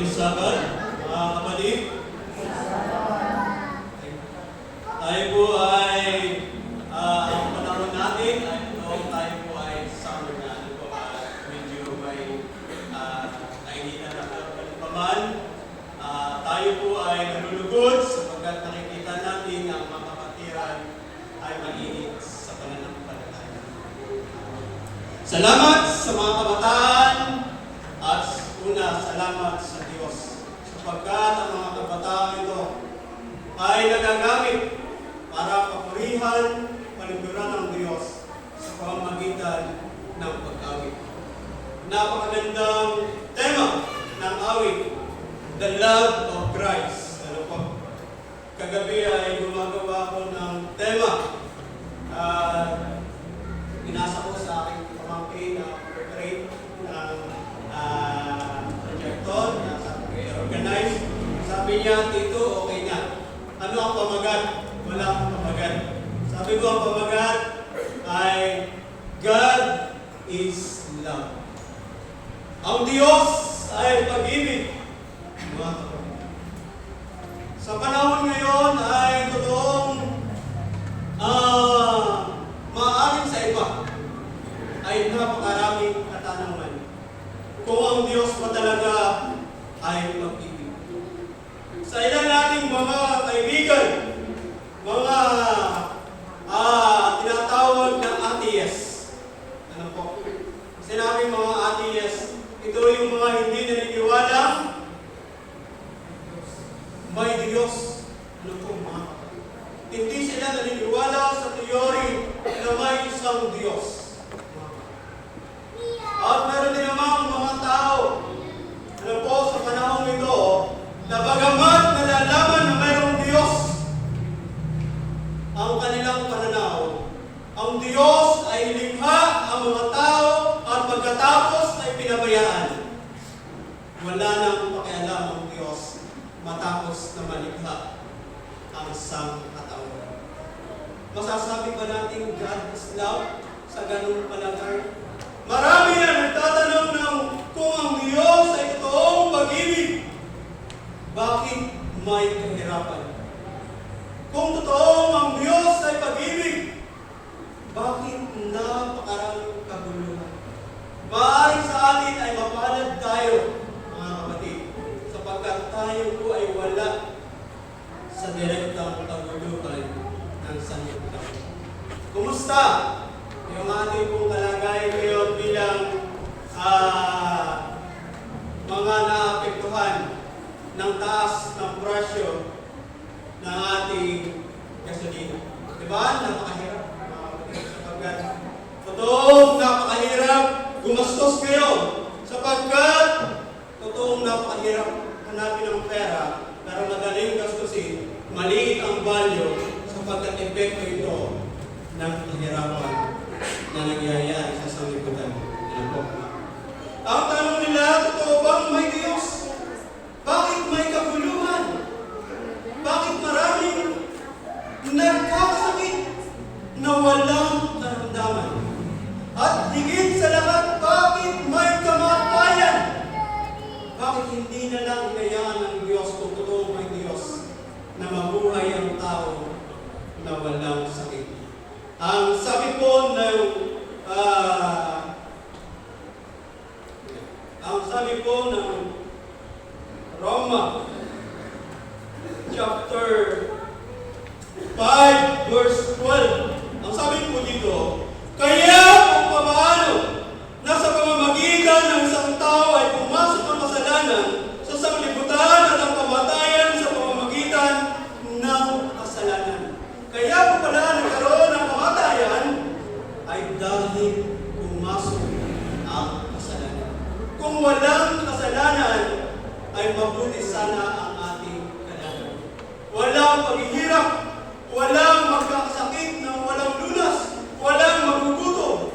Sabad, mga kapatid. Tayo po ay, ang panahon natin, tayo po ay summer na. Medyo may kainitan na paman. Tayo po ay nalulugod sapagkat nakikita natin ang mga kapatiran ay mainit sa pananampalataya. Salamat sa mga kabataan at una, salamat sa Diyos sapagkat ang mga kabataan ito ay nagagamit para papurihan, paniguran ng Diyos sa pamamagitan ng pag-awit. Napakagandang tema ng awit, The Love of Christ. Ano po? Kagabi ay gumagawa ko ng tema. Inasa ko sa aking pamangkin na portrait ng projector na organize. Sabi niya, Tito, okay na. Ano ang pamagat? Wala akong pamagat. Sabi ko, ang pamagat ay God is love. Ang Diyos ay pag-ibig. Sa panahon ngayon ay totoong maaaring sa iba ay napakaraming katanungan. Kung ang Diyos pa talaga ay pag-ibig. Sa ilan nating mga kaibigan, mga tinatawag na atheist. Ano po? Sinabi mga atheist, ito yung mga hindi naniniwala may Diyos. Ano po mga? Hindi sila naniniwala sa theory na may isang Diyos. At meron din namang mga tao, ano po, sa panahon ito, na bagamat nalalaman na mayroong Diyos, ang kanilang pananaw, ang Diyos ay nilikha ang mga tao at pagkatapos ay pinabayaan. Wala nang pakialam ang Diyos matapos na malikha ang sangkatauhan. Masasabi ba natin God is love sa ganung palagay? Marami na nagtatanong ng kung ang Diyos ay totoong pag-ibig, bakit may kahirapan? Kung totoong ang Diyos ay pag-ibig, bakit napakaraming kaguluhan? Maaaring sa atin ay mapalad tayo, mga kapatid, sapagkat tayo po ay wala sa direktang kaguluhan ng sanlibutan. Kumusta yung ating pong kalagayan ngayon bilang mga naapektuhan ng taas ng presyo ng ating gasolina? Diba? Napakahirap. Sapagkat totoong napakahirap gumastos ngayon. Sapagkat totoong napakahirap hanapin ng pera pero madaling gastusin, maliit ang value sapagkat epekto ito ng kahirapan na nangyayari sa sanlibutan. Ang tanong nila, totoo bang may Diyos? Bakit may kaguluhan? Bakit maraming nagkakasakit na walang karamdaman? At higit sa lahat, bakit may kamatayan? Bakit hindi na lang inayaan ng Diyos kung totoo may Diyos na mabuhay ang tao na walang sakit? Ang sabi po ng Roma chapter 5 verse 12. Ang sabi po dito, kaya kung paano nasa pamamagitan ng isang tao ay pumasok ang kasalanan sa sanlibutan at ang kamatayan sa pamamagitan ng kasalanan. Kaya kung pala nagkaroon ng kamatayan ay dahil pumasok ang kasalanan. Kung walang kasalanan ay mabuti sana ang ating kalagayan. Walang paghihirap, walang magkakasakit na walang lunas, walang magugutom.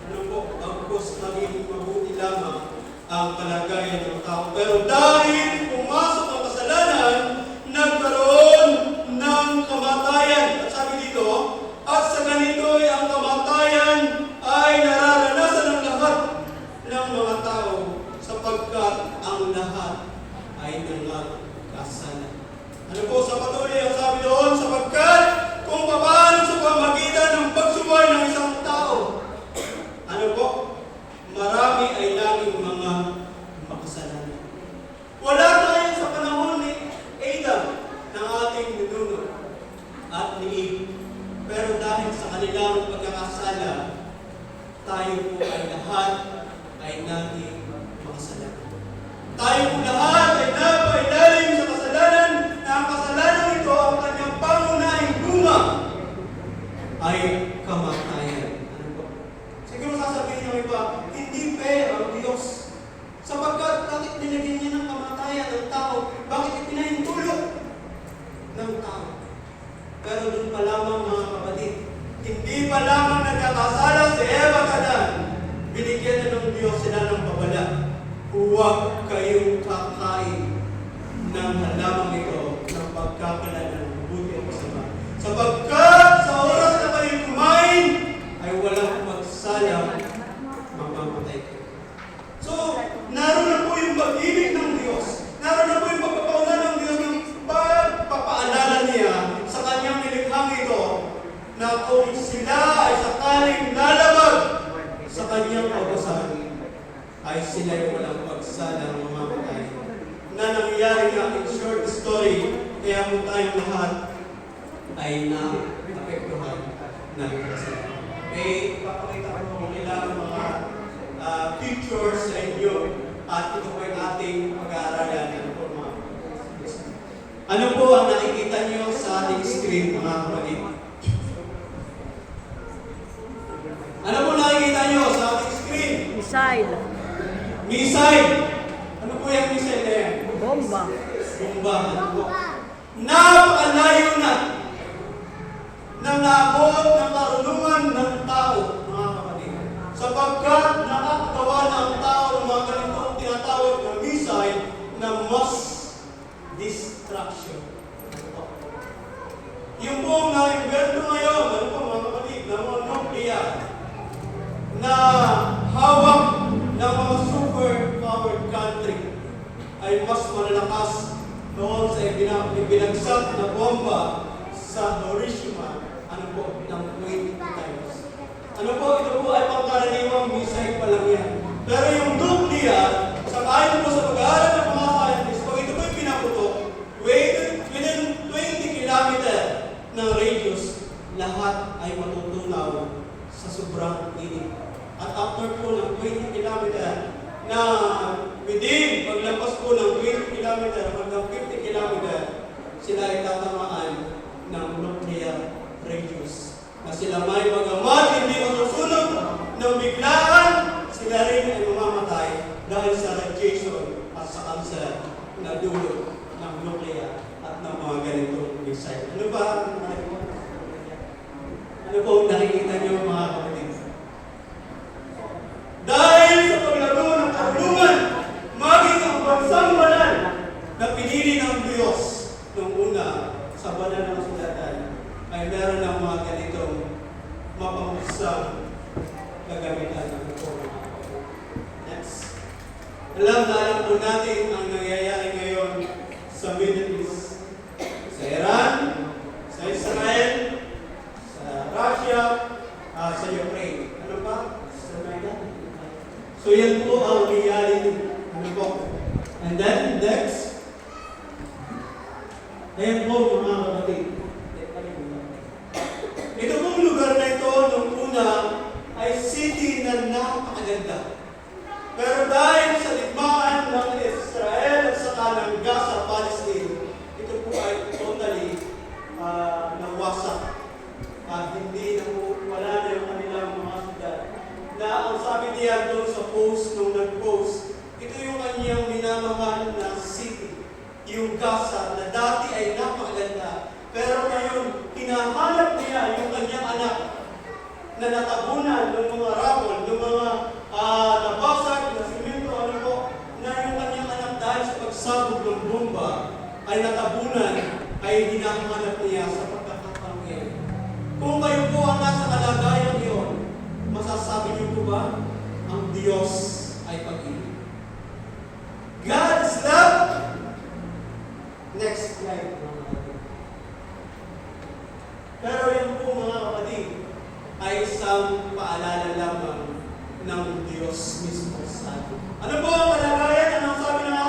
Ano po, bagkus maging mabuti lamang ang kalagayan ng tao. Pero dahil pumasok ang kasalanan, nagkaroon ng kamatayan. At sabi dito, at sa ganito ay ang kamatayan ay nararanasan ng lahat ng mga tao sapagkat ang lahat lamang ito ng pagkakilala ng mabuti at masama. Sapagkat sa oras na kayo kumain, ay walang magsalang mamamatay kayo. So, naroon na po yung pag-ibig ng Diyos. Naroon na po yung pagpapauna ng Diyos ng pagpapaalala niya sa kanyang nilikhang ito na kung sila ay sakaling lalabag sa kanyang pag-asahan, ay sila ay walang pagsalang mamamatay. Na nangyayari nga in short story, kaya mo tayong lahat ay na-apektuhan ng kasalanan. May papakita ko ilang mga pictures sa inyo at ito po yung ating pag-aaralan. Ano po ang nakikita nyo sa ating screen, mga kapatid? Ano po nakikita nyo sa ating screen? Missile. Missile! Ano po yung missile na yan? Bomba. Bomba. Ano po? Napakalayo na nang naabot ng karunungan ng tao, mga kapatid. Sapagkat nakakagawa na ang tao ng mga ganitong tinatawag na missile na mass destruction. Yung pong na-invento ngayon, ano po mga kapatid, na mga nuclear, na hawak ng mga super-powered country ay mas malalakas noon sa ibinagsak na bomba sa Hiroshima, ano po, ng 20 times. Ano po, ito po ay pangkaraniwang missile pa lang yan. Pero yung nuclear, sa ayon po sa pag-aaral ng mga scientists, pag ito po ay pinaputok, within 20 kilometer ng radius, lahat ay matutunaw sa sobrang init. At after po ng 20 kilometer, na within, paglampas po ng 20 kilometer hanggang 50 kilometer, sila ay tatamaan ng nuclear radius. Na sila may magamat, hindi masusunod ng biglaan, sila rin ay mamamatay dahil sa radiation at sa cancer na dulot ng nuclear at ng mga ganitong missile. Ano ba? Ano po nakikita niyo mga kapatid? Dahil sa paglaro ng karunungan, maging ang bansang banal na pinili ng Diyos noong una sa banal ng sudatan, ay meron ng mga ganitong mapangusang gagamitan ng ito. Next. Alam po natin ang nangyayari ngayon sa Middle East. Sa Iran, sa Israel, sa Russia, sa Ukraine. Ano pa? Sa Maidan. So yan po ang reality. Ano po? And then next. Ayan po mga kapatid. Ito pong lugar na ito nung una ay city na napakaganda. Pero dahil sa digmaan ng Israel at saka ng Gaza, Palestine, ito po ay totally nawasak. Hindi na po, wala na yung kanilang mga syudad. Na ang sabi niya doon sa post, nung nag-post, ito yung kanyang minamahal na city. Yung Gaza na dati ay napakaganda. Pero ngayon, hinahanap niya yung kanyang anak na natabunan ng mga rabol, ng mga nabasag na simento, ano po, na yung kanyang anak dahil sa pagsabog ng bomba ay natabunan, ay hinahanap niya sa pagkakataon ngayon. Kung kayo po ang nasa kalagayan yun, masasabi niyo po ba, ang Diyos ay pag-ibig? God is love. Next slide. Pero yan po mga kapatid, ay isang paalala lamang ng Diyos mismo sa atin. Ano po ang kalagayan? Anong sabi ng